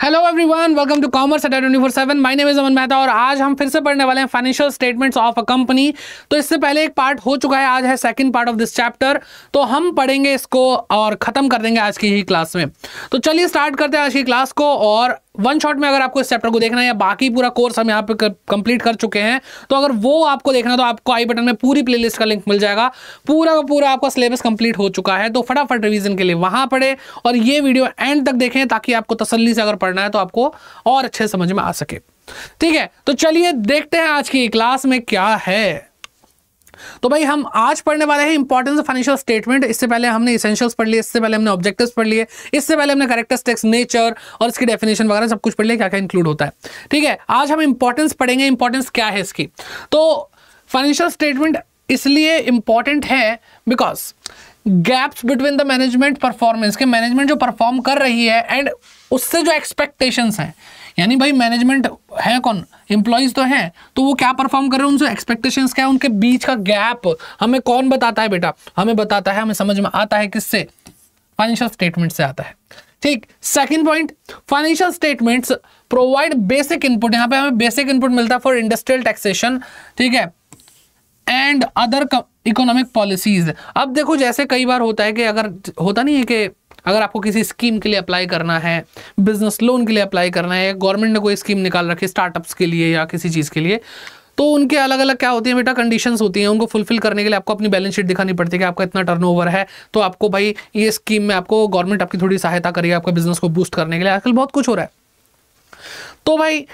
Hello everyone, welcome to commerce Adda 24/7। My name is Aman Mehta और आज हम फिर से पढ़ने वाले हैं financial statements of a company. तो इससे पहले एक पार्ट हो चुका है, आज है second part of this chapter. तो हम पढ़ेंगे इसको और खत्म कर देंगे आज की ही क्लास में। तो चलिए स्टार्ट करते हैं आज की क्लास को। और वन शॉट में अगर आपको इस चैप्टर को देखना है या बाकी पूरा कोर्स हम यहाँ पे कंप्लीट कर चुके हैं, तो अगर वो आपको देखना है तो आपको आई बटन में पूरी प्लेलिस्ट का लिंक मिल जाएगा। पूरा का पूरा आपका सिलेबस कंप्लीट हो चुका है, तो फटाफट रिवीजन के लिए वहां पढ़े और ये वीडियो एंड तक देखें ताकि आपको तसल्ली से अगर पढ़ना है तो आपको और अच्छे समझ में आ सके। ठीक है, तो चलिए देखते हैं आज की क्लास में क्या है। तो भाई हम आज पढ़ने वाले हैं इंपॉर्टेंस ऑफ फाइनेंशियल स्टेटमेंट। इससे पहले हमने एसेंशियल्स पढ़ लिए, इससे पहले हमने ऑब्जेक्टिव्स पढ़ लिए, इससे पहले हमने कैरेक्टरिस्टिक्स, नेचर और इसकी डेफिनेशन वगैरह सब कुछ पढ़ लिया, क्या क्या इंक्लूड होता है। ठीक है, आज हम इंपॉर्टेंस पढ़ेंगे। इंपॉर्टेंस क्या है इसकी? तो फाइनेंशियल स्टेटमेंट इसलिए इंपॉर्टेंट है because gaps between the management performance, के मैनेजमेंट जो परफॉर्म कर रही है एंड उससे जो एक्सपेक्टेशंस हैं, यानी भाई मैनेजमेंट है कौन, एम्प्लॉइज तो हैं, तो वो क्या परफॉर्म कर रहे हैं, उनसे एक्सपेक्टेशंस क्या है, उनके बीच का गैप हमें कौन बताता है बेटा? हमें बताता है, हमें समझ में आता है किससे? फाइनेंशियल स्टेटमेंट से आता है। ठीक, second point, financial statements provide basic input. यहां पे हमें बेसिक इनपुट मिलता है फॉर इंडस्ट्रियल टैक्सेशन, ठीक है, एंड अदर इकोनॉमिक पॉलिसीज। अब देखो, जैसे कई बार होता है कि अगर होता नहीं है कि अगर आपको किसी स्कीम के लिए अप्लाई करना है, बिजनेस लोन के लिए अप्लाई करना है, गवर्नमेंट ने कोई स्कीम निकाल रखी है स्टार्टअप्स के लिए या किसी चीज़ के लिए, तो उनके अलग अलग क्या होती है बेटा, कंडीशंस होती हैं। उनको फुलफिल करने के लिए आपको अपनी बैलेंस शीट दिखानी पड़ती है कि आपका इतना टर्नओवर है, तो आपको भाई ये स्कीम में आपको गवर्नमेंट आपकी थोड़ी सहायता करेगी आपका बिजनेस को बूस्ट करने के लिए। आजकल बहुत कुछ हो रहा है। तो भाई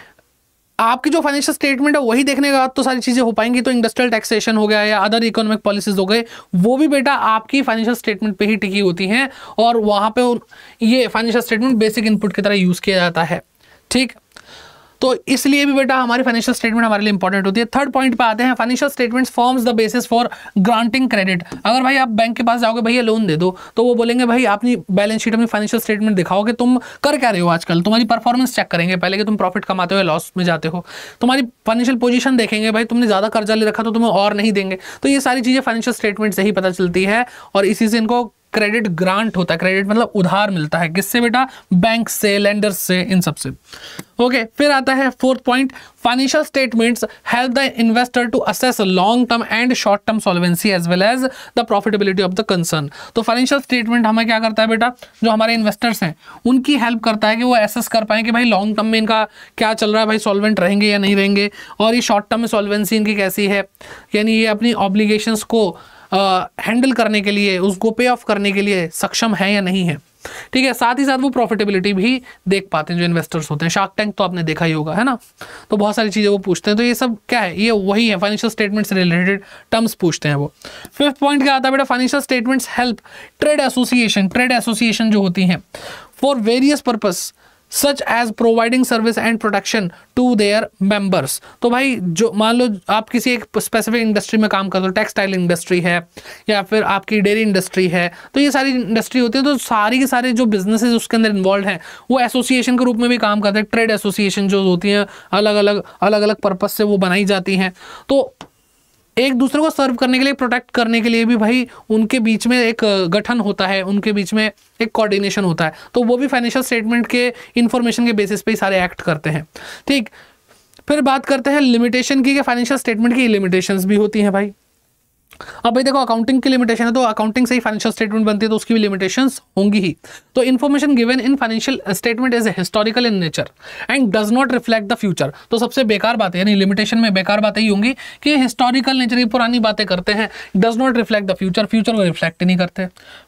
आपकी जो फाइनेंशियल स्टेटमेंट है वही देखने के बाद तो सारी चीजें हो पाएंगी। तो इंडस्ट्रियल टैक्सेशन हो गया या अदर इकोनॉमिक पॉलिसीज हो गए, वो भी बेटा आपकी फाइनेंशियल स्टेटमेंट पे ही टिकी होती हैं और वहां पे ये फाइनेंशियल स्टेटमेंट बेसिक इनपुट की तरह यूज किया जाता है। ठीक, तो इसलिए भी बेटा हमारी फाइनेंशियल स्टेटमेंट हमारे लिए इंपॉर्टेंट होती है। थर्ड पॉइंट पे आते हैं, financial statements forms the basis for granting credit. अगर भाई आप बैंक के पास जाओगे, भैया लोन दे दो, तो वो बोलेंगे भाई अपनी बैलेंस शीट, अपनी फाइनेंशियल स्टेटमेंट दिखाओ कि तुम कर क्या रहे हो आजकल, तुम्हारी परफॉर्मेंस चेक करेंगे पहले कि तुम प्रॉफिट कमाते हो, लॉस में जाते हो, तुम्हारी फाइनेंशियल पोजीशन देखेंगे, भाई तुमने ज्यादा कर्जा ले रखा तो तुम्हें और नहीं देंगे। तो ये सारी चीजें फाइनेंशियल स्टेटमेंट से ही पता चलती है और इसी से इनको क्रेडिट ग्रांट होता है। क्रेडिट मतलब उधार मिलता है, किससे बेटा? बैंक से, लेंडर्स से, इन सब से। ओके, फिर आता है fourth point, financial statements help the investor to assess long term and short term solvency as well as the profitability of the concern. तो फाइनेंशियल स्टेटमेंट हमें क्या करता है बेटा, जो हमारे इन्वेस्टर्स हैं उनकी हेल्प करता है कि वो एसेस कर पाए कि भाई लॉन्ग टर्म में इनका क्या चल रहा है, भाई सॉल्वेंट रहेंगे या नहीं रहेंगे, और ये शॉर्ट टर्म में सॉल्वेंसी इनकी कैसी है, यानी ये अपनी ऑब्लिगेशंस को हैंडल करने के लिए, उसको पे ऑफ करने के लिए सक्षम है या नहीं है। ठीक है, साथ ही साथ वो प्रॉफिटेबिलिटी भी देख पाते हैं जो इन्वेस्टर्स होते हैं। शार्क टैंक तो आपने देखा ही होगा, है ना? तो बहुत सारी चीज़ें वो पूछते हैं। तो ये सब क्या है, ये वही है, फाइनेंशियल स्टेटमेंट से रिलेटेड टर्म्स पूछते हैं वो। फिफ्थ पॉइंट क्या आता है बेटा, financial statements help trade association जो होती हैं for various purpose such as providing service and protection to their members. तो भाई जो मान लो आप किसी एक स्पेसिफिक इंडस्ट्री में काम करते हो, टेक्सटाइल इंडस्ट्री है या फिर आपकी डेयरी इंडस्ट्री है, तो ये सारी इंडस्ट्री होती है, तो सारी के सारे जो बिजनेसेस उसके अंदर इन्वॉल्व हैं वो एसोसिएशन के रूप में भी काम करते हैं। ट्रेड एसोसिएशन जो होती हैं अलग अलग पर्पज से वो बनाई जाती हैं, तो एक दूसरे को सर्व करने के लिए, प्रोटेक्ट करने के लिए भी भाई उनके बीच में एक गठन होता है, उनके बीच में एक कोऑर्डिनेशन होता है। तो वो भी फाइनेंशियल स्टेटमेंट के इंफॉर्मेशन के बेसिस पे ही सारे एक्ट करते हैं। ठीक, फिर बात करते हैं लिमिटेशन की, फाइनेंशियल स्टेटमेंट की लिमिटेशंस भी होती हैं भाई। अब भाई देखो, अकाउंटिंग की लिमिटेशन है तो अकाउंटिंग से ही फाइनेंशियल स्टेटमेंट बनती है, तो उसकी भी लिमिटेशंस होंगी ही। तो information given in financial statement is historical in nature and does not reflect the future. तो सबसे बेकार बात है, यानी लिमिटेशन में बेकार बातें ही होंगी कि हिस्टोरिकल नेचर की पुरानी बातें करते हैं, does not reflect the future, future को रिफ्लेक्ट नहीं करते।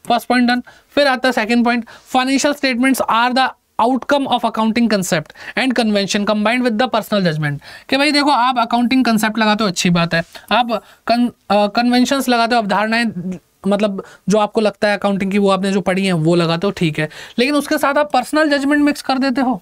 First point done. फिर आता है second point, financial statements are the outcome of accounting concept and convention combined with the personal judgement. कि भाई देखो, आप अकाउंटिंग कंसेप्ट लगाते हो, अच्छी बात है, आप कन्वेंशंस लगाते हो, अवधारणाएं, मतलब जो आपको लगता है अकाउंटिंग की वो आपने जो पढ़ी है वो लगाते हो, ठीक है, लेकिन उसके साथ आप पर्सनल जजमेंट मिक्स कर देते हो,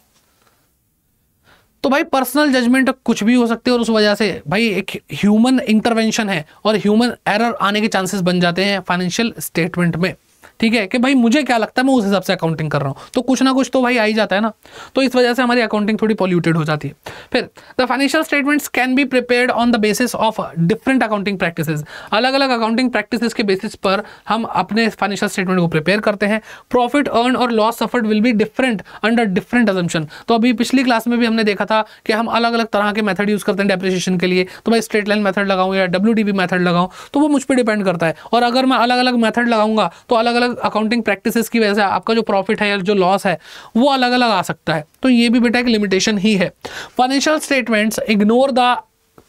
तो भाई पर्सनल जजमेंट कुछ भी हो सकते हैं और उस वजह से भाई एक ह्यूमन इंटरवेंशन है और ह्यूमन एरर आने के चांसेस बन जाते हैं फाइनेंशियल स्टेटमेंट में। ठीक है, कि भाई मुझे क्या लगता है मैं उस हिसाब से अकाउंटिंग कर रहा हूँ, तो कुछ ना कुछ तो भाई आ ही जाता है ना, तो इस वजह से हमारी अकाउंटिंग थोड़ी पॉल्यूटेड हो जाती है। फिर the financial statements can be prepared on the basis of different accounting practices, अलग अलग अकाउंटिंग प्रैक्टिसेस के बेसिस पर हम अपने फाइनेंशियल स्टेटमेंट को प्रिपेयर करते हैं। प्रॉफिट अर्न और loss suffered will be different under different assumption, तो अभी पिछली क्लास में भी हमने देखा था कि हम अलग अलग तरह के मेथड यूज करते हैं डेप्रिसिएशन के लिए, तो भाई स्ट्रेट लाइन मेथड लगाऊं या WDV मेथड लगाऊं, तो वो मुझ पर डिपेंड करता है, और अगर मैं अलग अलग मेथड लगाऊंगा तो अलग अलग अकाउंटिंग प्रैक्टिसेस की वजह से आपका जो प्रॉफिट है या जो लॉस है वो अलग अलग आ सकता है, तो ये भी बेटा एक लिमिटेशन ही है। Financial statements ignore the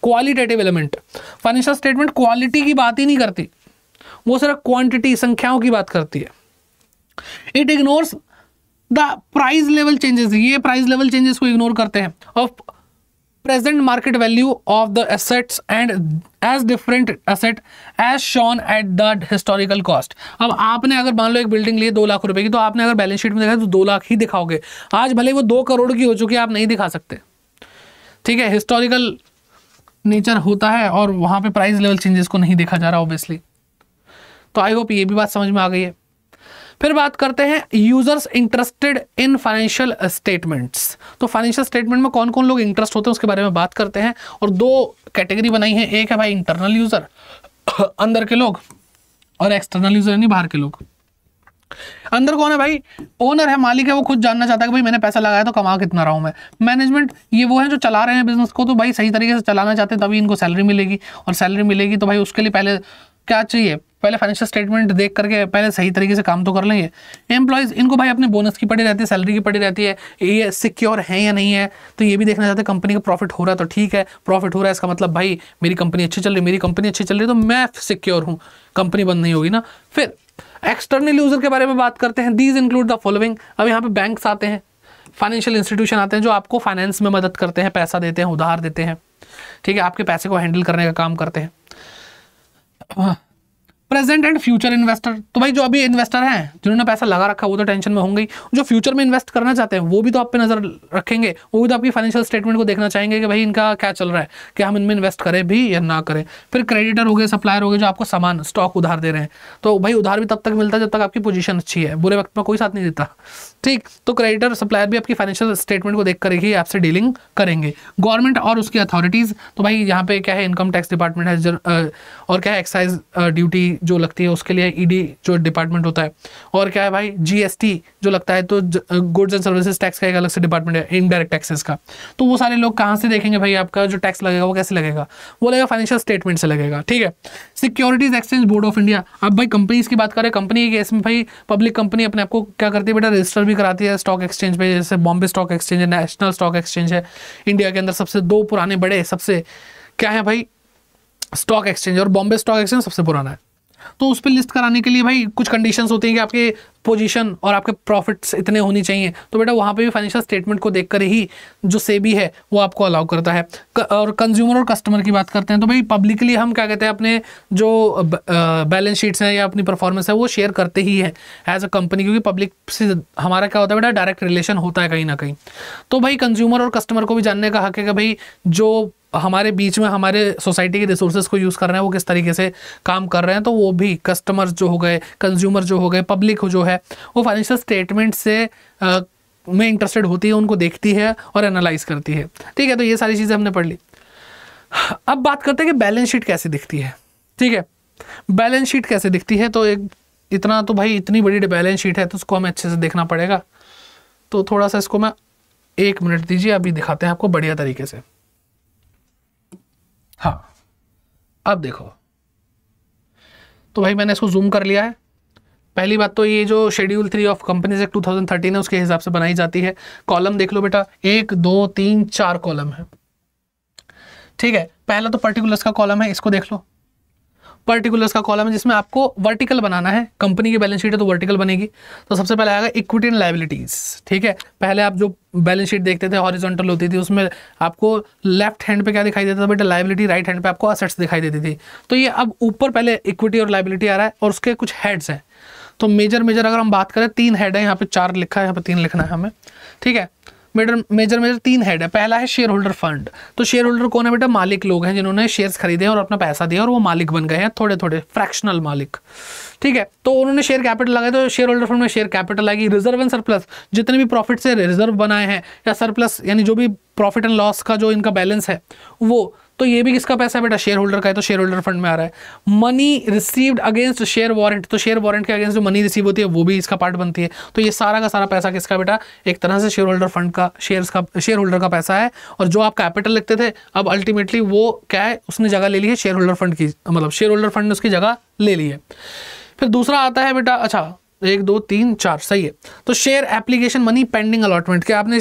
qualitative element, financial statement quality की बात ही नहीं करती, वो सिर्फ क्वांटिटी संख्याओं की बात करती है। It ignores the price level changes, ये प्राइस लेवल चेंजेस को इग्नोर करते हैं, of present market value of the assets and as different asset as shown at the historical cost. अब आपने अगर मान लो एक बिल्डिंग ली 2 लाख रुपए की, तो आपने अगर बैलेंस शीट में देखा तो 2 लाख ही दिखाओगे, आज भले वो 2 करोड़ की हो चुकी है, आप नहीं दिखा सकते, ठीक है, हिस्टोरिकल नेचर होता है और वहां पे प्राइस लेवल चेंजेस को नहीं देखा जा रहा ऑब्वियसली। तो आई होप ये भी बात समझ में आ गई है। फिर बात करते हैं users interested in financial statements, तो फाइनेंशियल स्टेटमेंट में कौन कौन लोग इंटरेस्ट होते हैं उसके बारे में बात करते हैं, और 2 कैटेगरी बनाई है, एक है भाई इंटरनल यूजर अंदर के लोग, और एक्सटर्नल यूजर यानी बाहर के लोग। अंदर कौन है भाई, ओनर है, मालिक है, वो खुद जानना चाहता है कि भाई मैंने पैसा लगाया तो कमा कितना रहा हूं मैं। मैनेजमेंट ये वो है जो चला रहे हैं बिजनेस को, तो भाई सही तरीके से चलाना चाहते हैं तभी इनको सैलरी मिलेगी, और सैलरी मिलेगी तो भाई उसके लिए पहले क्या चाहिए, पहले फाइनेंशियल स्टेटमेंट देख करके पहले सही तरीके से काम तो कर लेंगे। एम्प्लॉयज, इनको भाई अपने बोनस की पड़ी रहती है, सैलरी की पड़ी रहती है, ये सिक्योर है या नहीं है, तो ये भी देखना चाहते हैं। कंपनी का प्रॉफिट हो रहा है तो ठीक है, प्रॉफिट हो रहा है इसका मतलब भाई मेरी कंपनी अच्छी चल रही, मेरी कंपनी अच्छी चल रही तो मैं सिक्योर हूँ, कंपनी बंद नहीं होगी ना। फिर एक्सटर्नल यूजर के बारे में बात करते हैं, दीज इंक्लूड द फॉलोइंग। अब यहाँ पे बैंक्स आते हैं, फाइनेंशियल इंस्टीट्यूशन आते हैं जो आपको फाइनेंस में मदद करते हैं, पैसा देते हैं, उधार देते हैं, ठीक है, आपके पैसे को हैंडल करने का काम करते हैं। प्रेजेंट एंड फ्यूचर इन्वेस्टर, तो भाई जो अभी इन्वेस्टर हैं जिन्होंने पैसा लगा रखा वो तो टेंशन में होंगे ही, जो फ्यूचर में इन्वेस्ट करना चाहते हैं वो भी तो आप पे नजर रखेंगे, वो भी तो आपकी फाइनेंशियल स्टेटमेंट को देखना चाहेंगे कि भाई इनका क्या चल रहा है, कि हम इनमें इन्वेस्ट करें भी या ना करें। फिर क्रेडिटर हो गए, सप्लायर हो गए, जो आपको सामान स्टॉक उधार दे रहे हैं, तो भाई उधार भी तब तक मिलता है जब तक आपकी पोजीशन अच्छी है, बुरे वक्त में कोई साथ नहीं देता, ठीक। तो क्रेडिटर सप्लायर भी आपकी फाइनेंशियल स्टेटमेंट को देख कर ही आपसे डीलिंग करेंगे। गवर्नमेंट और उसकी अथॉरिटीज, तो भाई यहाँ पे क्या है, इनकम टैक्स डिपार्टमेंट है, और क्या है एक्साइज ड्यूटी जो लगती है उसके लिए ईडी जो डिपार्टमेंट होता है, और क्या है भाई GST जो लगता है, तो गुड्स एंड सर्विसेज टैक्स का एक अलग से डिपार्टमेंट है, इनडायरेक्ट टैक्सेस का। तो वो सारे लोग कहाँ से देखेंगे भाई आपका जो टैक्स लगेगा वो कैसे लगेगा, वो लगेगा फाइनेंशियल स्टेटमेंट से लगेगा, ठीक है। Securities exchange board of India, अब भाई कंपनीज की बात करें, कंपनी के केस में भाई पब्लिक कंपनी अपने आपको क्या करती है बेटा, रजिस्टर भी कराती है स्टॉक एक्सचेंज पे, जैसे बॉम्बे स्टॉक एक्सचेंज है, नेशनल स्टॉक एक्सचेंज है, इंडिया के अंदर सबसे 2 पुराने बड़े सबसे क्या है भाई स्टॉक एक्सचेंज, और बॉम्बे स्टॉक एक्सचेंज सबसे पुराना है। तो उस पर लिस्ट कराने के लिए भाई कुछ कंडीशंस होती हैं कि आपके पोजीशन और आपके प्रॉफिट्स इतने होनी चाहिए, तो बेटा वहाँ पे भी फाइनेंशियल स्टेटमेंट को देखकर ही जो सेबी है वो आपको अलाउ करता है। और कंज्यूमर और कस्टमर की बात करते हैं, तो भाई पब्लिकली हम क्या कहते हैं, अपने जो बैलेंस शीट्स हैं या अपनी परफॉर्मेंस है वो शेयर करते ही है एज अ कंपनी, क्योंकि पब्लिक से हमारा क्या होता है बेटा, डायरेक्ट रिलेशन होता है कहीं ना कहीं। तो भाई कंज्यूमर और कस्टमर को भी जानने का हक है कि भाई जो हमारे बीच में हमारे सोसाइटी के रिसोर्सेज को यूज़ कर रहे हैं वो किस तरीके से काम कर रहे हैं, तो वो भी कस्टमर जो हो गए, कंज्यूमर जो हो गए, पब्लिक जो है वो फाइनेंशियल स्टेटमेंट से में इंटरेस्टेड होती है, उनको देखती है और एनालाइज करती है, ठीक है। तो ये सारी चीज़ें हमने पढ़ ली। अब बात करते हैं कि बैलेंस शीट कैसे दिखती है, ठीक है। बैलेंस शीट कैसे दिखती है, तो एक इतना तो भाई इतनी बड़ी बैलेंस शीट है तो उसको हमें अच्छे से देखना पड़ेगा, तो थोड़ा सा इसको मैं 1 मिनट दीजिए, अभी दिखाते हैं आपको बढ़िया तरीके से। हाँ अब देखो, तो भाई मैंने इसको जूम कर लिया है। पहली बात तो ये जो शेड्यूल 3 ऑफ कंपनीज एक्ट 2013 है उसके हिसाब से बनाई जाती है। कॉलम देख लो बेटा, 1 2 3 4 कॉलम है, ठीक है। पहला तो पर्टिकुलर्स का कॉलम है, इसको देख लो, पर्टिकुलर्स का कॉलम है जिसमें आपको वर्टिकल बनाना है। कंपनी की बैलेंस शीट है तो वर्टिकल बनेगी। तो सबसे पहले आएगा इक्विटी एंड लायबिलिटीज, ठीक है। पहले आप जो बैलेंस शीट देखते थे हॉरिजॉन्टल होती थी, उसमें आपको लेफ्ट हैंड पे क्या दिखाई देता था बेटा, लायबिलिटी, राइट हैंड पे आपको असेट्स दिखाई देती थी। तो ये अब ऊपर पहले इक्विटी और लायबिलिटी आ रहा है और उसके कुछ हेड्स हैं। तो मेजर अगर हम बात करें 3 हेड है, यहाँ पे 4 लिखा है, यहाँ पे 3 लिखना है हमें, ठीक है। मेजर 3 हेड है। पहला है शेयर होल्डर फंड। तो शेयर होल्डर कौन है बेटा? मालिक लोग हैं जिन्होंने शेयर्स खरीदे और अपना पैसा दिया और वो मालिक बन गए हैं, थोड़े थोड़े फ्रैक्शनल मालिक, ठीक है। तो उन्होंने शेयर कैपिटल लगाया, तो शेयर होल्डर फंड में शेयर कैपिटल आएगी। रिजर्व एंड सरप्लस, जितने भी प्रॉफिट से रिजर्व बनाए हैं या सरप्लस यानी जो भी प्रॉफिट एंड लॉस का जो इनका बैलेंस है वो, तो ये भी किसका पैसा है बेटा? शेयर होल्डर का है, तो शेयर होल्डर फंड में आ रहा है। Money received against share warrant, तो शेयर वारंट के अगेंस्ट जो मनी रिसीव होती है वो भी इसका पार्ट बनती है। तो ये सारा का सारा पैसा किसका बेटा? एक तरह से शेयर होल्डर फंड का, शेयर होल्डर का पैसा है। और जो आप कैपिटल लिखते थे, अब अल्टीमेटली वो क्या है, उसने जगह ले ली है शेयर होल्डर फंड की, मतलब शेयर होल्डर फंड ने उसकी जगह ले ली है। फिर दूसरा आता है बेटा, अच्छा 1 2 3 4 सही है। तो share application money pending allotment, क्या आपने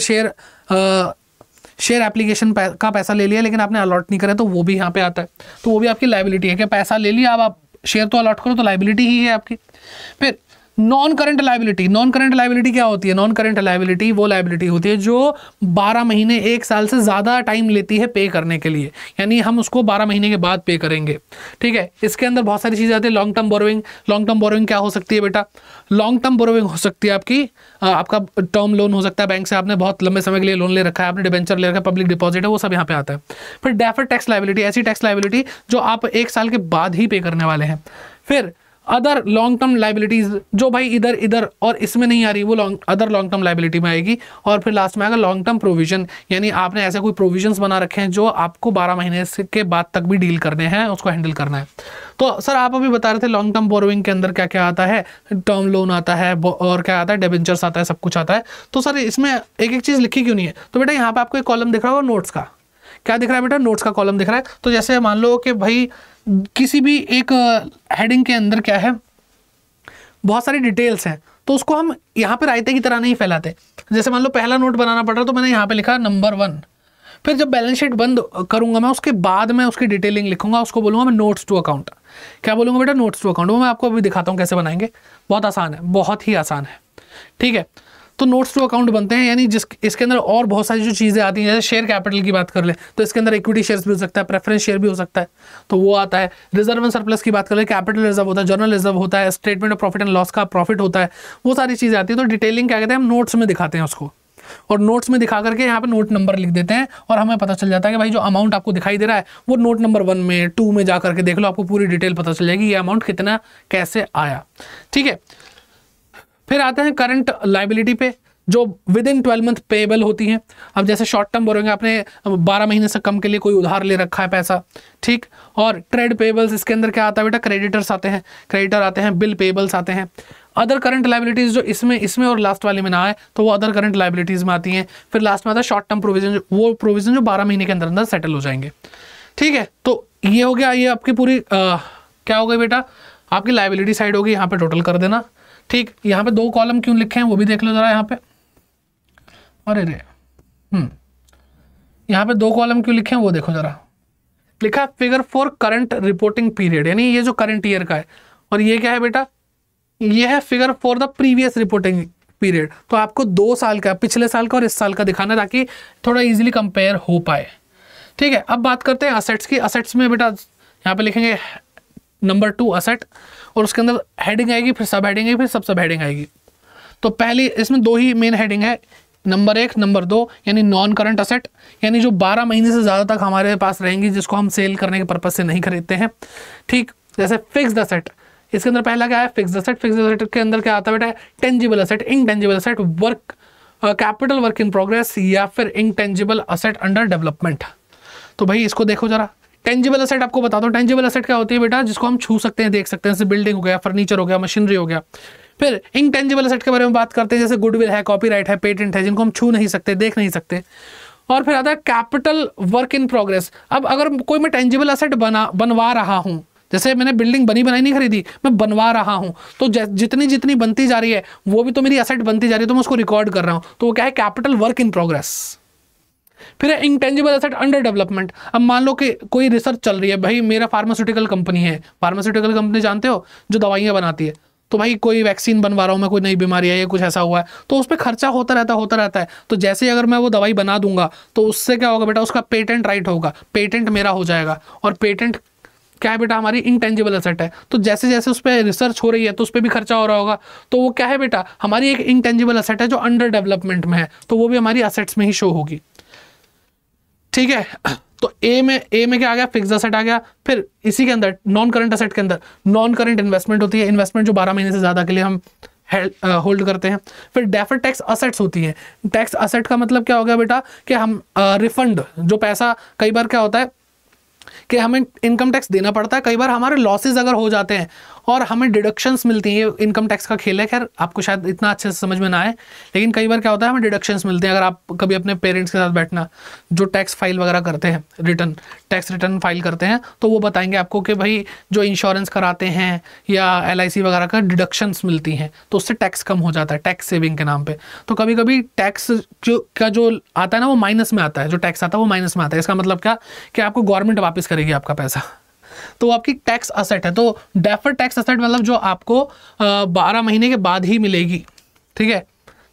शेयर एप्लीकेशन का पैसा ले लिया लेकिन आपने अलॉट नहीं करा, तो वो भी यहाँ पे आता है। तो वो भी आपकी लायबिलिटी है कि पैसा ले लिया, अब आप शेयर तो अलॉट करो, तो लायबिलिटी ही है आपकी। फिर non current liability, non current liability क्या होती है? नॉन करंट लायबिलिटी वो लायबिलिटी होती है जो 12 महीने 1 साल से ज़्यादा टाइम लेती है पे करने के लिए, यानी हम उसको 12 महीने के बाद पे करेंगे, ठीक है। इसके अंदर बहुत सारी चीज़ें आती है। Long term borrowing, long term borrowing क्या हो सकती है बेटा? लॉन्ग टर्म बोरोइंग हो सकती है आपकी, आपका टर्म लोन हो सकता है, बैंक से आपने बहुत लंबे समय के लिए लोन ले रखा है, आपने डिबेंचर ले रखा है, पब्लिक डिपॉजिट है, वो सब यहाँ पे आता है। फिर डेफर्ड टैक्स लायबिलिटी, ऐसी टैक्स लायबिलिटी जो आप 1 साल के बाद ही पे करने वाले हैं। फिर अदर लॉन्ग टर्म लाइबिलिटीज, जो भाई इधर इधर और इसमें नहीं आ रही, वो अदर लॉन्ग टर्म लाइबिलिटी में आएगी। और फिर लास्ट में आएगा लॉन्ग टर्म प्रोविजन, यानी आपने ऐसे कोई प्रोविजंस बना रखे हैं जो आपको 12 महीने के बाद तक भी डील करने हैं, उसको हैंडल करना है। तो सर आप अभी बता रहे थे लॉन्ग टर्म बोरोइंग के अंदर क्या क्या आता है? टर्म लोन आता है और क्या आता है? डिबेंचर्स आता है, सब कुछ आता है। तो सर इसमें एक एक चीज़ लिखी क्यों नहीं है? तो बेटा यहाँ पे आपको एक कॉलम दिख रहा होगा नोट्स का, क्या दिख रहा है बेटा? नोट्स का कॉलम दिख रहा है। तो जैसे मान लो कि भाई किसी भी एक हेडिंग के अंदर क्या है, बहुत सारी डिटेल्स हैं, तो उसको हम यहाँ पे रायते की तरह नहीं फैलाते। जैसे मान लो पहला नोट बनाना पड़ रहा, तो मैंने यहाँ पे लिखा नंबर 1। फिर जब बैलेंस शीट बंद करूंगा मैं, उसके बाद मैं उसकी डिटेलिंग लिखूंगा, उसको बोलूंगा मैं नोट्स टू अकाउंट। क्या बोलूंगा बेटा? Notes to account. वो मैं आपको अभी दिखाता हूँ कैसे बनाएंगे, बहुत आसान है, बहुत ही आसान है, ठीक है। तो नोट्स टू अकाउंट बनते हैं, यानी इसके अंदर और बहुत सारी जो चीज़ें आती हैं, जैसे शेयर कैपिटल की बात कर ले तो इसके अंदर इक्विटी शेयर्स भी हो सकता है, प्रेफरेंस शेयर भी हो सकता है, तो वो आता है। रिजर्व एंड सरप्लस की बात कर ले, कैपिटल रिजर्व होता है, जर्नल रिजर्व होता है, statement of profit and loss का प्रॉफिट होता है, वो सारी चीज़ें आती है। तो डिटेलिंग क्या कहते हैं, हम नोट्स में दिखाते हैं उसको, और नोट्स में दिखा करके यहाँ पे नोट नंबर लिख देते हैं, और हमें पता चल जाता है कि भाई जो अमाउंट आपको दिखाई दे रहा है वो नोट नंबर 1 में 2 में जा करके देख लो, आपको पूरी डिटेल पता चल जाएगी ये अमाउंट कितना कैसे आया, ठीक है। फिर आते हैं करंट लाइबिलिटी पे, जो विद इन 12 मंथ पेएबल होती हैं। अब जैसे शॉर्ट टर्म बोरोइंग, आपने 12 महीने से कम के लिए कोई उधार ले रखा है पैसा, ठीक। और ट्रेड पेएबल्स, इसके अंदर क्या आता है बेटा? क्रेडिटर्स आते हैं, क्रेडिटर आते हैं, बिल पेएबल्स आते हैं। अदर करंट लाइबिलिटीज जो इसमें और लास्ट वाले में ना आए, तो वो अदर करंट लाइबिलिटीज में आती हैं। फिर लास्ट में आता है शॉर्ट टर्म प्रोविजन, वो प्रोविजन जो 12 महीने के अंदर अंदर सेटल हो जाएंगे, ठीक है। तो ये हो गया, ये आपकी पूरी क्या हो गई बेटा? आपकी लाइबिलिटी साइड होगी, यहाँ पे टोटल कर देना, ठीक। यहाँ पे 2 कॉलम क्यों लिखे हैं वो भी देख लो जरा यहाँ पे, अरे रे यहाँ पे 2 कॉलम क्यों लिखे हैं वो देखो जरा। लिखा figure for current reporting period, यानी ये जो करंट ईयर का है, और ये क्या है बेटा? ये है figure for the previous reporting period. तो आपको 2 साल का, पिछले साल का और इस साल का दिखाना, ताकि थोड़ा इजीली कंपेयर हो पाए, ठीक है। अब बात करते हैं असेट्स की। असेट्स में बेटा यहाँ पे लिखेंगे नंबर 2 असेट, और उसके अंदर हेडिंग आएगी, फिर सब हेडिंग आएगी, फिर सब हेडिंग आएगी। तो पहली इसमें 2 ही मेन हेडिंग है, नंबर 1 नंबर 2, यानी नॉन करंट असेट, यानी जो 12 महीने से ज़्यादा तक हमारे पास रहेंगी, जिसको हम सेल करने के पर्पज से नहीं खरीदते हैं, ठीक। जैसे फिक्स्ड असेट, इसके अंदर पहला क्या है? Fixed asset. फिक्स्ड असेट के अंदर क्या आता है बेटा? Tangible asset, intangible asset, work capital work in progress, या फिर इनटेंजिबल असेट अंडर डेवलपमेंट। तो भाई इसको देखो जरा। टेंजिबल असेट आपको बताता हूँ, टेंजिबल असेट क्या होती है बेटा? जिसको हम छू सकते हैं, देख सकते हैं, जैसे बिल्डिंग हो गया, फर्नीचर हो गया, मशीनरी हो गया। फिर इनटेंजिबल असेट के बारे में बात करते हैं, जैसे गुडविल है, कॉपीराइट है, पेटेंट है, जिनको हम छू नहीं सकते, देख नहीं सकते। और फिर आता है कैपिटल वर्क इन प्रोग्रेस। अब अगर कोई मैं टेंजिबल असेट बनवा रहा हूँ, जैसे मैंने बिल्डिंग बनी बनाई नहीं खरीदी, मैं बनवा रहा हूँ, तो जितनी जितनी बनती जा रही है वो भी तो मेरी असेट बनती जा रही है, तो मैं उसको रिकॉर्ड कर रहा हूँ, तो वो क्या है? Capital work in progress. फिर है इंटेंजिबल असेट अंडर डेवलपमेंट। अब मान लो कि कोई रिसर्च चल रही है, भाई मेरा फार्मास्यूटिकल कंपनी है, फार्मास्यूटिकल कंपनी जानते हो जो दवाइयाँ बनाती है, तो भाई कोई वैक्सीन बनवा रहा हूँ मैं, कोई नई बीमारी है या कुछ ऐसा हुआ है, तो उस पर खर्चा होता रहता है। तो जैसे अगर मैं वो दवाई बना दूंगा, तो उससे क्या होगा बेटा? उसका पेटेंट राइट होगा, पेटेंट मेरा हो जाएगा, और पेटेंट क्या है बेटा, हमारी इंटेंजिबल एसेट है। तो जैसे जैसे उस पर रिसर्च हो रही है तो उस पर भी खर्चा हो रहा होगा, तो वो क्या है बेटा, हमारी एक इंटेंजिबल एसेट है जो अंडर डेवलपमेंट में है, तो वो भी हमारी एसेट्स में ही शो होगी। ठीक है, तो ए में क्या आ गया, फिक्स्ड एसेट आ गया। फिर इसी के अंदर नॉन करंट एसेट के अंदर नॉन करंट इन्वेस्टमेंट होती है, इन्वेस्टमेंट जो 12 महीने से ज्यादा के लिए हम होल्ड करते हैं। फिर डेफर्ड टैक्स असेट्स होती हैं। टैक्स असेट का मतलब क्या हो गया बेटा, कि हम रिफंड, जो पैसा कई बार क्या होता है कि हमें इनकम टैक्स देना पड़ता है, कई बार हमारे लॉसेस अगर हो जाते हैं और हमें डिडक्शंस मिलती हैं, ये इनकम टैक्स का खेल है, खैर आपको शायद इतना अच्छे से समझ में ना आए, लेकिन कई बार क्या होता है हमें डिडक्शंस मिलते हैं। अगर आप कभी अपने पेरेंट्स के साथ बैठना, जो टैक्स फाइल वगैरह करते हैं, टैक्स रिटर्न फाइल करते हैं, तो वो बताएंगे आपको कि भाई जो इंश्योरेंस कराते हैं या LIC वगैरह का डिडक्शंस मिलती हैं, तो उससे टैक्स कम हो जाता है टैक्स सेविंग के नाम पे। तो कभी कभी टैक्स जो आता है ना वो माइनस में आता है, जो टैक्स आता है वो माइनस में आता है। इसका मतलब क्या, कि आपको गवर्नमेंट वापस करेगी आपका पैसा, तो वो आपकी टैक्स असेट है। तो डेफर्ड टैक्स असेट मतलब जो आपको 12 महीने के बाद ही मिलेगी, ठीक है,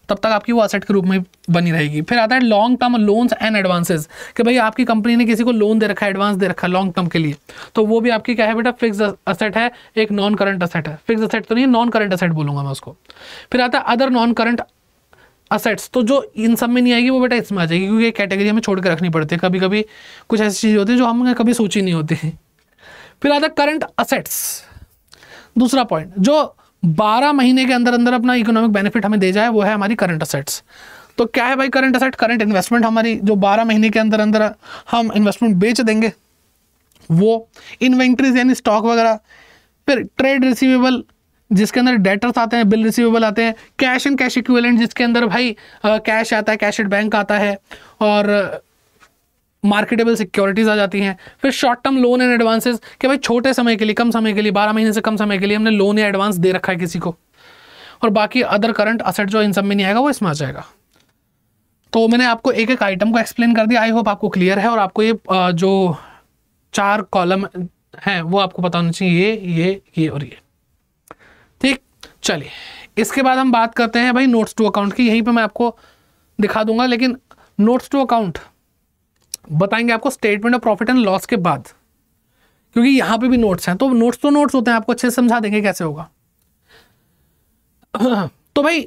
तब तक आपकी वो असेट के रूप में बनी रहेगी। फिर आता है long term loans and advances, कि भाई आपकी कंपनी ने किसी को लोन दे रखा है, एडवांस दे रखा है लॉन्ग टर्म के लिए, तो वो भी आपकी क्या है बेटा, फिक्स्ड असेट है, एक नॉन करंट असेट है। फिक्स्ड असेट तो नहीं, नॉन करंट असेट बोलूंगा मैं उसको। फिर आता है अदर नॉन करंट असेट्स, तो जो इन सब में नहीं आएगी वो बेटा इसमें आ जाएगी, क्योंकि ये कैटेगरी हमें छोड़ के रखनी पड़ती है। कभी कभी कुछ ऐसी चीज़ होती है जो हमने कभी सोची नहीं होती। फिर आता है करंट असेट्स, दूसरा पॉइंट, जो 12 महीने के अंदर अंदर अपना इकोनॉमिक बेनिफिट हमें दे जाए, वो है हमारी करंट असेट्स। तो क्या है भाई करंट असेट, करंट इन्वेस्टमेंट हमारी जो 12 महीने के अंदर अंदर हम इन्वेस्टमेंट बेच देंगे, वो इन्वेंट्रीज यानी स्टॉक वगैरह। फिर ट्रेड रिसीवेबल, जिसके अंदर डेटर्स आते हैं, बिल रिसीवेबल आते हैं। कैश एंड कैश इक्विवेलेंट, जिसके अंदर भाई कैश आता है, कैश एट बैंक आता है, और मार्केटेबल सिक्योरिटीज आ जाती हैं। फिर short term loan and advances, कि भाई छोटे समय के लिए, कम समय के लिए, 12 महीने से कम समय के लिए हमने लोन या एडवांस दे रखा है किसी को। और बाकी अदर करंट असेट जो इन सब में नहीं आएगा वो इसमें आ जाएगा। तो मैंने आपको एक एक आइटम को एक्सप्लेन कर दिया, आई होप आपको क्लियर है, और आपको ये जो 4 कॉलम हैं वो आपको पता होना चाहिए, ये और ये। ठीक, चलिए इसके बाद हम बात करते हैं भाई नोट्स टू अकाउंट की। यहीं पे मैं आपको दिखा दूंगा, लेकिन नोट्स टू अकाउंट बताएंगे आपको statement of profit and loss के बाद, क्योंकि यहां पे भी नोट्स हैं। तो नोट्स होते हैं, आपको अच्छे से समझा देंगे कैसे होगा। तो भाई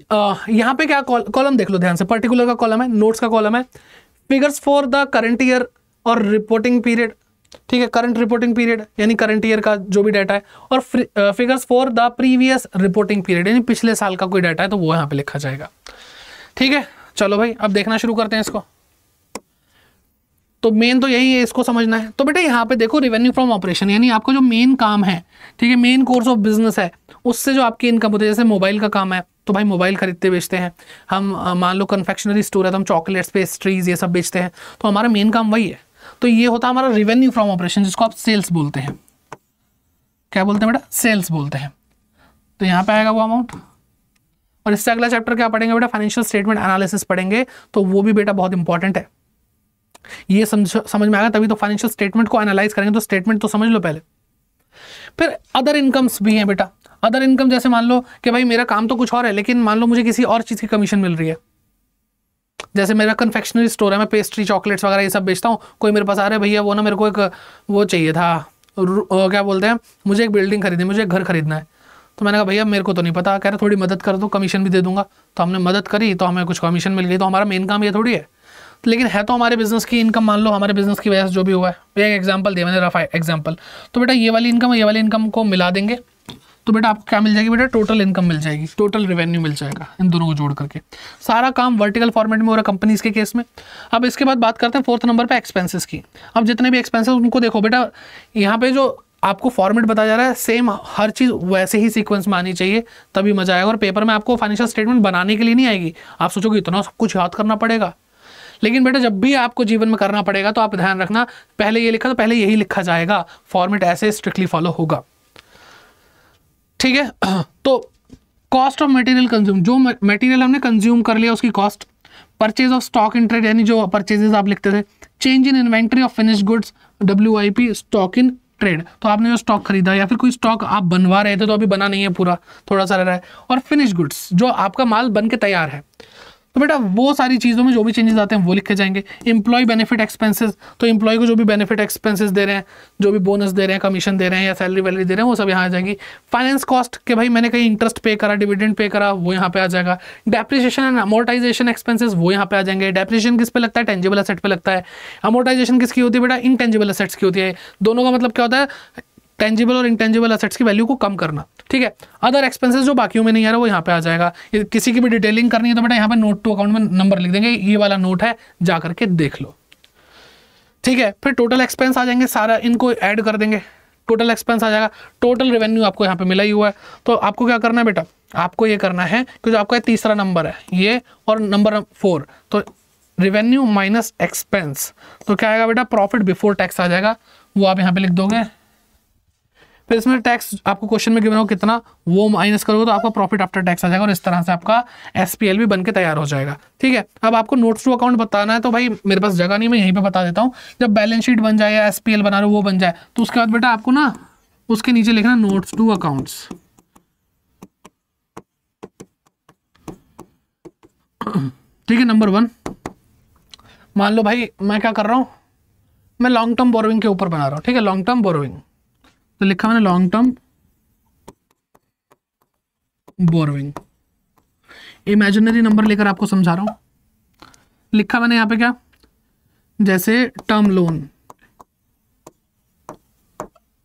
यहां पे क्या कॉलम देख लो ध्यान से, पर्टिकुलर का कॉलम है, नोट्स का कॉलम है, figures for the current year और रिपोर्टिंग पीरियड, ठीक है, करंट रिपोर्टिंग पीरियड यानी करंट ईयर का जो भी डाटा है, और figures for the previous reporting period यानी पिछले साल का कोई डाटा है तो वो यहाँ पे लिखा जाएगा। ठीक है, चलो भाई अब देखना शुरू करते हैं इसको। तो मेन तो यही है, इसको समझना है। तो बेटा यहाँ पे देखो रेवेन्यू फ्रॉम ऑपरेशन, यानी आपको जो मेन काम है, ठीक है, मेन कोर्स ऑफ बिजनेस है, उससे जो आपकी इनकम होती है। जैसे मोबाइल का काम है तो भाई मोबाइल खरीदते बेचते हैं हम, मान लो कन्फेक्शनरी स्टोर है तो हम चॉकलेट्स, पेस्ट्रीज ये सब बेचते हैं, तो हमारा मेन काम वही है। तो ये होता है हमारा रेवेन्यू फ्रॉम ऑपरेशन, जिसको आप सेल्स बोलते हैं। क्या बोलते हैं बेटा, सेल्स बोलते हैं। तो यहाँ पे आएगा वो अमाउंट। और इससे अगला चैप्टर क्या पढ़ेंगे बेटा, फाइनेंशियल स्टेटमेंट एनालिसिस पढ़ेंगे, तो वो भी बेटा बहुत इंपॉर्टेंट है। ये समझ में आएगा तभी तो फाइनेंशियल स्टेटमेंट को एनालाइज करेंगे, तो स्टेटमेंट तो समझ लो पहले। फिर अदर इनकम्स भी हैं बेटा। अदर इनकम जैसे मान लो कि भाई मेरा काम तो कुछ और है, लेकिन मान लो मुझे किसी और चीज़ की कमीशन मिल रही है। जैसे मेरा कन्फेक्शनरी स्टोर है, मैं पेस्ट्री चॉकलेट्स वगैरह ये सब बेचता हूँ, कोई मेरे पास आ रहा है, भैया वो ना मेरे को एक वो चाहिए था, क्या बोलते हैं, मुझे एक बिल्डिंग खरीदनी, मुझे एक घर खरीदना है। तो मैंने कहा भैया मेरे को तो नहीं पता, कह रहे थोड़ी मदद कर दो, कमीशन भी दे दूंगा। तो हमने मदद करी तो हमें कुछ कमीशन मिल गई, तो हमारा मेन काम ये थोड़ी है, लेकिन है तो हमारे बिजनेस की इनकम। मान लो हमारे बिजनेस की वजह से जो भी हुआ है, एक एग्जांपल दिया मैंने, रफ एग्जांपल। तो बेटा ये वाली इनकम को मिला देंगे, तो बेटा आपको क्या मिल जाएगी बेटा, टोटल इनकम मिल जाएगी, टोटल रेवेन्यू मिल जाएगा, इन दोनों को जोड़ करके। सारा काम वर्टिकल फॉर्मेट में हो रहा है कंपनीज के केस में। अब इसके बाद बात करते हैं 4th नंबर पे एक्सपेंसेस की। अब जितने भी एक्सपेंसेस उनको देखो बेटा, यहाँ पे जो आपको फॉर्मेट बताया जा रहा है सेम हर चीज़ वैसे ही सीक्वेंस में आनी चाहिए, तभी मजा आएगा। और पेपर में आपको फाइनेंशियल स्टेटमेंट बनाने के लिए नहीं आएगी, आप सोचोगे इतना सब कुछ याद करना पड़ेगा, लेकिन बेटा जब भी आपको जीवन में करना पड़ेगा तो आप ध्यान रखना, पहले ये लिखा तो पहले यही लिखा जाएगा, फॉर्मेट ऐसे स्ट्रिक्टली फॉलो होगा। ठीक है, तो कॉस्ट ऑफ मटेरियल कंज्यूम, जो मटेरियल हमने कंज्यूम कर लिया उसकी cost. Purchase of stock in trade, यानी जो परचेजेस आप लिखते थे। Change in inventory of finished goods, WIP, stock in trade, तो आपने जो स्टॉक खरीदा या फिर कोई स्टॉक आप बनवा रहे थे तो अभी बना नहीं है पूरा, थोड़ा सा रह रहा है। और फिनिश गुड्स, जो आपका माल बन के तैयार है, तो बेटा वो सारी चीज़ों में जो भी चेंजेस आते हैं वो लिखे जाएंगे। एम्प्लॉय बेनिफिट एक्सपेंसेस, तो एम्प्लॉय को जो भी बेनिफिट एक्सपेंसेस दे रहे हैं, जो भी बोनस दे रहे हैं, कमीशन दे रहे हैं या सैलरी वैलरी दे रहे हैं, वो सब यहाँ आ जाएगी। फाइनेंस कॉस्ट के भाई मैंने कहीं इंटरेस्ट पे करा, डिविडेंड पे करा, वो यहाँ पे आ जाएगा। डेप्रिसिएशन एंड अमोर्टाइजेशन एक्सपेंसेस वो यहाँ पे आ जाएंगे। डेप्रिसिएशन किस पे लगता है? टेंजिबल एसेट पे लगता है। अमोर्टाइजेशन किसकी होती है बेटा? इनटेंजिबल एसेट्स की होती है। दोनों का मतलब क्या होता है? टेंजिबल और इंटेंजिबल एसेट्स की वैल्यू को कम करना, ठीक है। अदर एक्सपेंसेस जो बाकियों में नहीं आ रहा वो यहाँ पे आ जाएगा। किसी की भी डिटेलिंग करनी है तो बेटा यहाँ पे नोट टू अकाउंट में नंबर लिख देंगे, ये वाला नोट है, जा करके देख लो, ठीक है। फिर टोटल एक्सपेंस आ जाएंगे, सारा इनको ऐड कर देंगे, टोटल एक्सपेंस आ जाएगा। टोटल रेवेन्यू आपको यहाँ पे मिला ही हुआ है, तो आपको क्या करना है बेटा? आपको ये करना है कि जो आपका तीसरा नंबर है ये और नंबर 4, तो रेवेन्यू माइनस एक्सपेंस, तो क्या आएगा बेटा? प्रॉफिट बिफोर टैक्स आ जाएगा, वो आप यहाँ पे लिख दोगे। फिर इसमें टैक्स आपको क्वेश्चन में गिवन हो कितना, वो माइनस करोगे तो आपका प्रॉफिट आफ्टर टैक्स आ जाएगा, और इस तरह से आपका एसपीएल भी बन के तैयार हो जाएगा, ठीक है। अब आपको नोट्स टू अकाउंट बताना है, तो भाई मेरे पास जगह नहीं, मैं यहीं पे बता देता हूँ। जब बैलेंस शीट बन जाए या एसपीएल बना रहे हो वो बन जाए, तो उसके बाद बेटा आपको ना उसके नीचे लिखना नोट्स टू अकाउंट्स, ठीक है। नंबर 1, मान लो भाई मैं क्या कर रहा हूँ, मैं लॉन्ग टर्म बोरोइंग के ऊपर बना रहा हूँ, ठीक है। लॉन्ग टर्म बोरोइंग, तो लिखा मैंने long term borrowing, imaginary number लेकर आपको समझा रहा हूं। लिखा मैंने यहाँ पे क्या, जैसे term loan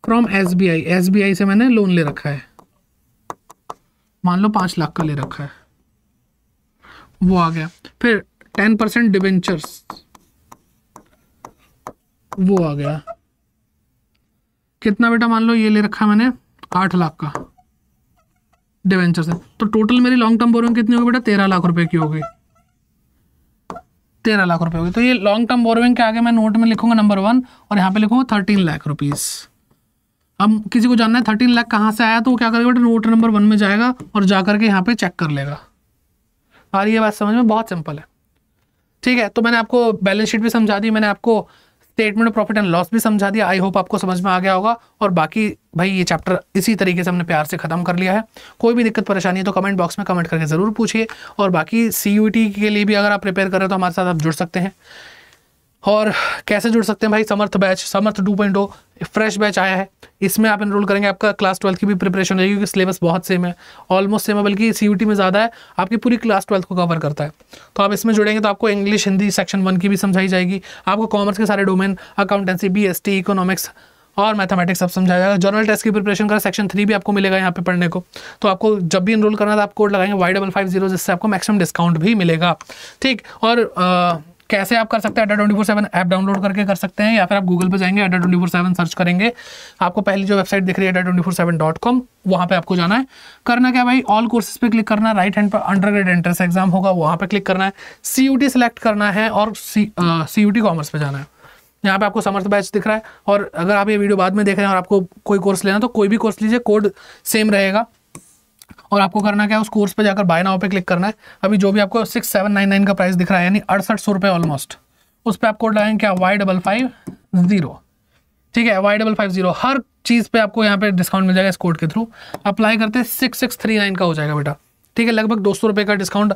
from SBI, SBI से मैंने लोन ले रखा है, मान लो 5 लाख का ले रखा है, वो आ गया। फिर 10% डिवेंचर्स, वो आ गया। कितना बेटा? मान लो ये ले रखा मैंने 8 लाख का डिवेंचर से, तो टोटल मेरी लॉन्ग टर्म बोरोइंग कितनी होगी बेटा? 13 लाख रुपए की होगी, 13 लाख रुपए होगी। तो ये लॉन्ग टर्म बोरोइंग के आगे मैं नोट में लिखूंगा नंबर 1 और यहाँ पे लिखूंगा 13 लाख रुपीज। अब किसी को जानना है 13 लाख कहाँ से आया, तो वो क्या करेगा बेटा? नोट नंबर 1 में जाएगा और जाकर के यहाँ पे चेक कर लेगा। और ये बात समझ में बहुत सिंपल है, ठीक है। तो मैंने आपको बैलेंस शीट भी समझा दी, मैंने आपको statement of profit and loss भी समझा दिया। आई होप आपको समझ में आ गया होगा। और बाकी भाई ये चैप्टर इसी तरीके से हमने प्यार से खत्म कर लिया है। कोई भी दिक्कत परेशानी है तो कमेंट बॉक्स में कमेंट करके ज़रूर पूछिए। और बाकी सीयूईटी के लिए भी अगर आप प्रिपेयर कर रहे हो तो हमारे साथ आप जुड़ सकते हैं। और कैसे जुड़ सकते हैं भाई? समर्थ बैच, समर्थ 2.0 फ्रेश बैच आया है, इसमें आप एनरोल करेंगे, आपका क्लास 12 की भी प्रिपरेशन रहेगी, क्योंकि सिलेबस बहुत सेम है, ऑलमोस्ट सेम है, बल्कि सीयूटी में ज़्यादा है, आपकी पूरी क्लास 12 को कवर करता है। तो आप इसमें जुड़ेंगे तो आपको इंग्लिश हिंदी सेक्शन 1 की भी समझाई जाएगी, आपको कॉमर्स के सारे डोमेन, अकाउंटेंसी, बीएसटी, इकोनॉमिक्स और मैथमेटिक्स सब समझाया जाएगा। जर्नल टेस्ट की प्रिपरेशन का सेक्शन 3 भी आपको मिलेगा यहाँ पे पढ़ने को। तो आपको जब भी एनरोल करना है तो आप कोड लगाएंगे Y550, जिससे आपको मैक्सिमम डिस्काउंट भी मिलेगा, ठीक। और कैसे आप कर सकते हैं? अड्डा 24/7 ऐप डाउनलोड करके कर सकते हैं, या फिर आप गूगल पे जाएंगे, अड्डा 24/7 सर्च करेंगे, आपको पहली जो वेबसाइट दिख रही है adda247.com, वहाँ पे आपको जाना है। करना क्या भाई? ऑल कोर्सेज पे क्लिक करना है, राइट हैंड पर अंडरग्रेड एंट्रेंस एग्जाम होगा, वहाँ पे क्लिक करना है, सीयूटी सेलेक्ट करना है और सीयूटी कॉमर्स पे जाना है। यहाँ पे आपको समर्थ बैच दिख रहा है। और अगर आप ये वीडियो बाद में देख रहे हैं और आपको कोई कोर्स लेना तो कोई भी कोर्स लीजिए, कोड सेम रहेगा। और आपको करना क्या है? उस कोर्स पे जाकर बाय नाउ पे क्लिक करना है। अभी जो भी आपको 6799 का प्राइस दिख रहा है, यानी 6800 रुपये ऑलमोस्ट, उस पर आप कोड लगाएंगे क्या? Y550, ठीक है, Y550। हर चीज़ पे आपको यहाँ पे डिस्काउंट मिल जाएगा इस कोड के थ्रू। अप्लाई करते 6639 का हो जाएगा बेटा, ठीक है। लगभग 200 रुपये का डिस्काउंट,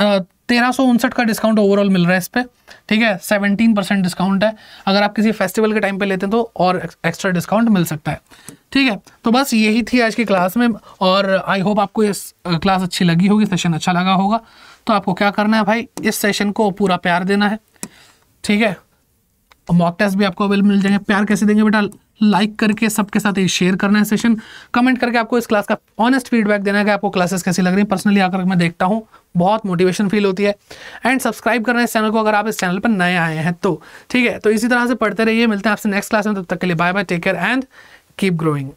1359 का डिस्काउंट ओवरऑल मिल रहा है इस पर, ठीक है। 17% डिस्काउंट है। अगर आप किसी फेस्टिवल के टाइम पे लेते हैं तो और एक्स्ट्रा डिस्काउंट मिल सकता है, ठीक है। तो बस यही थी आज की क्लास में, और आई होप आपको ये क्लास अच्छी लगी होगी, सेशन अच्छा लगा होगा। तो आपको क्या करना है भाई? इस सेशन को पूरा प्यार देना है, ठीक है। मॉक टेस्ट भी आपको अवेलेबल मिल जाएंगे। प्यार कैसे देंगे बेटा? लाइक करके सबके साथ ये शेयर करना है सेशन, कमेंट करके आपको इस क्लास का ऑनेस्ट फीडबैक देना है कि आपको क्लासेस कैसी लग रही हैं। पर्सनली आकर मैं देखता हूँ, बहुत मोटिवेशन फील होती है। एंड सब्सक्राइब करना है इस चैनल को अगर आप इस चैनल पर नए आए हैं तो, ठीक है। तो इसी तरह से पढ़ते रहिए, मिलते हैं आपसे नेक्स्ट क्लास में, तब तक के लिए bye bye, take care and keep growing.